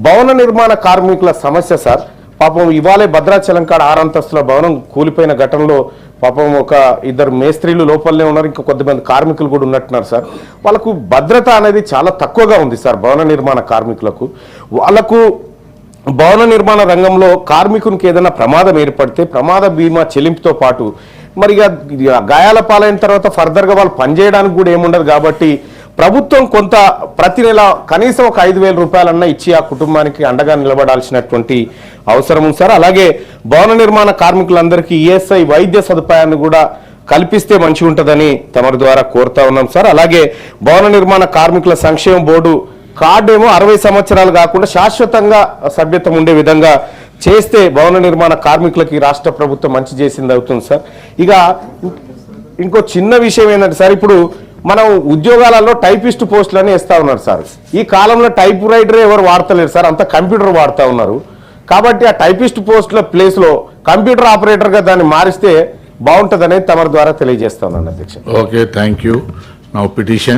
భవన నిర్మాణ కార్మికుల సమస్య సార్. పాపం ఇవాళే భద్రాచలం కాడ 6 అంతస్తుల భవనం కూలిపోయిన ఘటనలో పాపం ఒక ఇద్దరు మేస్త్రీలు లోపలనే ఉన్నారు, ఇంకా కొంతమంది కార్మికులు కూడా ఉన్నట్టున్నారు సార్. వాళ్ళకు భద్రత అనేది చాలా తక్కువగా ఉంది సార్. భవన నిర్మాణ కార్మికులకు వాళ్ళకు భవన నిర్మాణ రంగంలో కార్మికునికి ఏదైనా ప్రమాదం ఏర్పడితే ప్రమాద బీమా చెల్లింపుతో పాటు మరి గాయాల పాలైన తర్వాత ఫర్దర్గా వాళ్ళు పనిచేయడానికి కూడా ఏముండదు. కాబట్టి ప్రభుత్వం కొంత ప్రతి నెల కనీసం ఒక 5,000 రూపాయలన్నా ఇచ్చి ఆ కుటుంబానికి అండగా నిలబడాల్సినటువంటి అవసరం ఉంది సార్. అలాగే భవన నిర్మాణ కార్మికులందరికీ ఈఎస్ఐ వైద్య సదుపాయాన్ని కూడా కల్పిస్తే మంచిగా ఉంటుందని తమరి ద్వారా కోరుతా ఉన్నాం సార్. అలాగే భవన నిర్మాణ కార్మికుల సంక్షేమ బోర్డు కార్డు ఏమో 60 సంవత్సరాలు కాకుండా శాశ్వతంగా సభ్యత్వం ఉండే విధంగా చేస్తే భవన నిర్మాణ కార్మికులకి రాష్ట్ర ప్రభుత్వం మంచి చేసింది అవుతుంది సార్. ఇక ఇంకో చిన్న విషయం ఏంటంటే సార్, ఇప్పుడు మనం ఉద్యోగాలలో టైపిస్ట్ పోస్టులని ఇస్తా ఉన్నారు సార్. ఈ కాలంలో టైప్ రైటర్ ఎవరు వాడతలేరు సార్, అంతా కంప్యూటర్ వాడుతూ ఉన్నారు. కాబట్టి ఆ టైపిస్ట్ పోస్టుల ప్లేస్లో కంప్యూటర్ ఆపరేటర్గా దాన్ని మారిస్తే బాగుంటుందనేది తమరి ద్వారా తెలియజేస్తా ఉన్నాను అధ్యక్ష. Okay, thank you. Now petition.